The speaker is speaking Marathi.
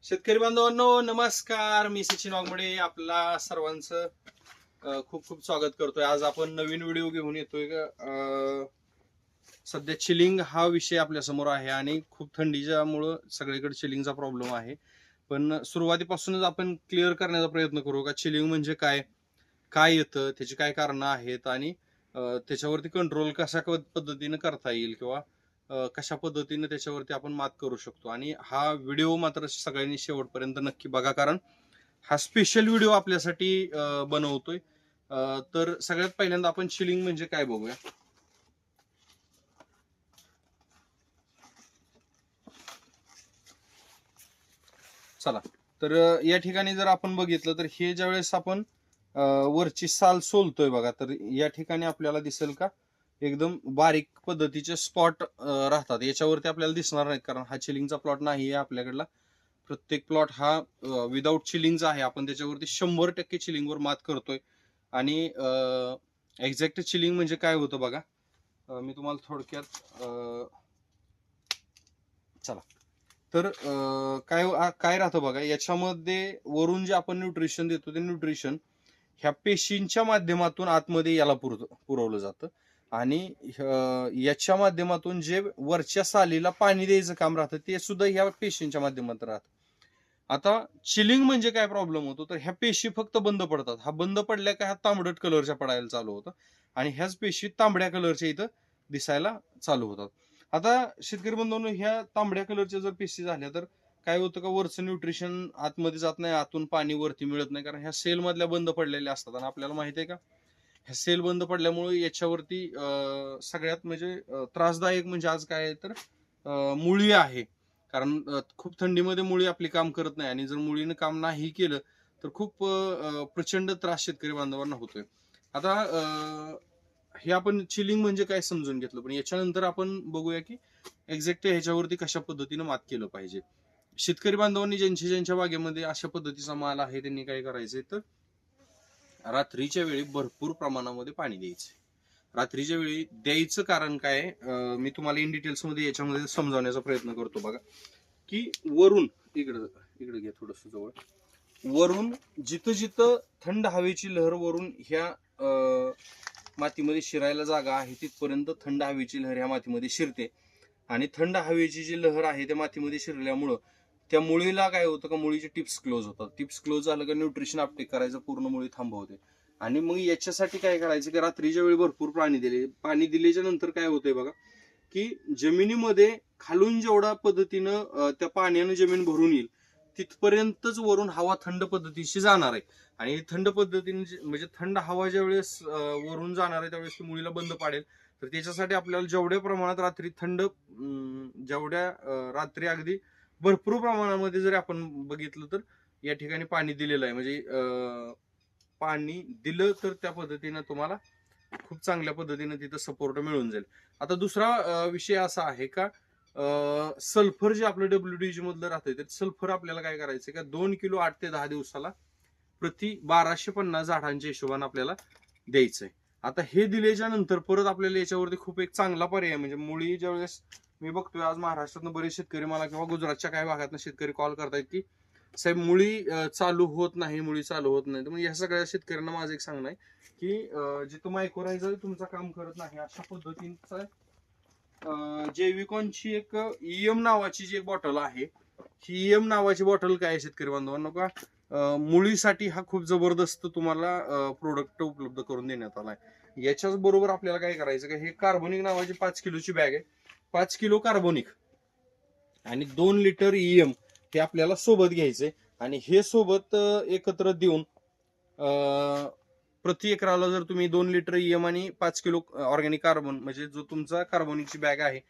शेतकरी बांधवांनो नमस्कार. मी सचिन वाघमोडे आपला सर्वांचं खूप खूप स्वागत करतोय. आज आपण नवीन व्हिडिओ घेऊन येतोय. सध्या चिलिंग हा विषय आपल्या समोर आहे आणि खूप थंडीच्यामुळं सगळीकडे चिलिंगचा प्रॉब्लेम आहे. पण सुरुवातीपासूनच आपण क्लिअर करण्याचा प्रयत्न करू का चिलिंग म्हणजे काय, काय येतं, त्याची काय कारणं आहेत आणि त्याच्यावरती कंट्रोल कशा पद्धतीने करता येईल किंवा कशा पद्धतीने त्याच्यावरती आपण मात करू शकतो. आणि हा व्हिडिओ मात्र सगळ्यांनी शेवटपर्यंत नक्की बघा, कारण हा स्पेशल व्हिडिओ आपल्यासाठी बनवतोय. तर सगळ्यात पहिल्यांदा आपण चिलिंग म्हणजे काय बघूया. चला, तर या ठिकाणी जर आपण बघितलं तर हे ज्यावेळेस आपण वरची साल सोलतोय बघा, तर या ठिकाणी आपल्याला दिसेल का एकदम बारीक पद्धतीचे स्पॉट राहतात. याच्यावरती आपल्याला दिसणार नाहीत कारण हा चिलिंगचा प्लॉट नाही आहे आपल्याकडला. प्रत्येक प्लॉट हा विदाऊट चिलिंगचा आहे. आपण त्याच्यावरती 100% चिलिंगवर मात करतोय. आणि एक्झॅक्ट चिलिंग म्हणजे काय होतं बघा, मी तुम्हाला थोडक्यात चला, तर काय काय राहतं बघा, याच्यामध्ये वरून जे आपण न्यूट्रिशन देतो ते न्यूट्रिशन ह्या पेशींच्या माध्यमातून आतमध्ये याला पुरवलं जातं. आणि याच्या माध्यमातून जे वरच्या सालीला पाणी द्यायचं काम राहतं ते सुद्धा ह्या पेशींच्या माध्यमातून राहतं. आता चिलिंग म्हणजे काय प्रॉब्लेम होतो, तर ह्या पेशी फक्त बंद पडतात. हा बंद पडल्या का ह्या तांबडट कलरच्या पडायला चालू होतं आणि ह्याच पेशी तांबड्या कलरच्या इथं दिसायला चालू होतात. आता शेतकरी बंधूंनो, ह्या तांबड्या कलरच्या जर पेशी झाल्या तर काय होतं का, वरचं न्यूट्रिशन आतमध्ये जात नाही, आतून पाणी वरती मिळत नाही, कारण ह्या सेल मधल्या बंद पडलेल्या असतात. आणि आपल्याला माहिती आहे का, ह्या सेल बंद पडल्यामुळे याच्यावरती सगळ्यात म्हणजे त्रासदायक म्हणजे आज काय आहे तर मुळी आहे. कारण खूप थंडीमध्ये मुळी आपली काम करत नाही आणि जर मुळीनं काम नाही केलं तर खूप प्रचंड त्रास शेतकरी बांधवांना होतोय. आता हे आपण चिलिंग म्हणजे काय समजून घेतलं, पण याच्यानंतर आपण बघूया की एक्झॅक्ट ह्याच्यावरती कशा पद्धतीनं मात केलं पाहिजे. शेतकरी बांधवांनी ज्यांच्या बागेमध्ये अशा पद्धतीचा माल आहे त्यांनी काय करायचंय तर रात्रीच्या वेळी भरपूर प्रमाणामध्ये पाणी द्यायचं. रात्रीच्या वेळी द्यायचं कारण काय, मी तुम्हाला इन डिटेल्स मध्ये याच्यामध्ये समजावण्याचा प्रयत्न करतो बघा. की वरून इकडं इकडे घ्या थोडस जवळ. वरून जिथं जिथं थंड हवेची लहर वरून ह्या मातीमध्ये शिरायला जागा आहे तिथपर्यंत थंड हवेची लहर ह्या मातीमध्ये शिरते. आणि थंड हवेची जी लहर आहे त्या मातीमध्ये शिरल्यामुळं त्या मुळीला काय होतं का, मुळीचे टिप्स क्लोज होतात. टिप्स क्लोज झालं का न्यूट्रिशन अपटेक करायचं पूर्ण मुळी थांबवते. आणि मग याच्यासाठी काय करायचं की रात्रीच्या वेळी भरपूर पाणी दिल्याच्या नंतर काय होतंय बघा, की जमिनीमध्ये खालून जेवढा पद्धतीनं त्या पाण्यानं जमीन भरून येईल तिथपर्यंतच वरून हवा थंड पद्धतीशी जाणार आहे. आणि थंड पद्धतीने म्हणजे थंड हवा ज्या वेळेस वरून जाणार आहे त्यावेळेस ती मुळीला बंद पाडेल. तर त्याच्यासाठी आपल्याला जेवढ्या प्रमाणात रात्री थंड जेवढ्या रात्री अगदी भरपूर प्रमाणामध्ये जर आपण बघितलं तर या ठिकाणी पाणी दिलेलं आहे. म्हणजे पाणी दिलं तर त्या पद्धतीनं तुम्हाला खूप चांगल्या पद्धतीने तिथं सपोर्ट मिळून जाईल. आता दुसरा विषय असा आहे का, सल्फर जे आपलं WDG मधलं राहतंय तर सल्फर आपल्याला काय करायचं का 2 किलो 8 ते 10 दिवसाला प्रति 1250 झाडांच्या हिशोबाने आपल्याला द्यायचंय. आता हे दिल्याच्या नंतर परत आपल्याला याच्यावरती खूप एक चांगला पर्याय म्हणजे मुळी ज्यावेळेस मी बघतोय आज महाराष्ट्रातनं बरेच शेतकरी मला किंवा गुजरातच्या काही भागातनं शेतकरी कॉल करतायत की साहेब मुळी चालू होत नाही, मुळी चालू होत नाही. तर मग या सगळ्या शेतकऱ्यांना माझं एक सांगणं आहे की जिथं मायक्रोरायझर तुमचं काम करत नाही अशा पद्धतीचा जैविकॉनची एक ईएम नावाची जी एक बॉटल आहे, ही ईएम नावाची बॉटल काय आहे शेतकरी बांधवांनो का, मुळीसाठी हा खूप जबरदस्त तुम्हाला प्रोडक्ट उपलब्ध करून देण्यात आलाय. याच्याच बरोबर आपल्याला काय करायचं का, हे कार्बोनिक नावाची 5 किलोची बॅग आहे. 5 किलो कार्बोनिक आणि 2 लिटर ईएम हे आपल्याला सोबत घ्यायचंय. आणि हे सोबत एकत्र देऊन प्रति एकराला जर तुम्ही 2 लिटर ईएम आणि 5 किलो ऑर्गॅनिक कार्बन म्हणजे जो तुमचा कार्बोनिकची बॅग आहे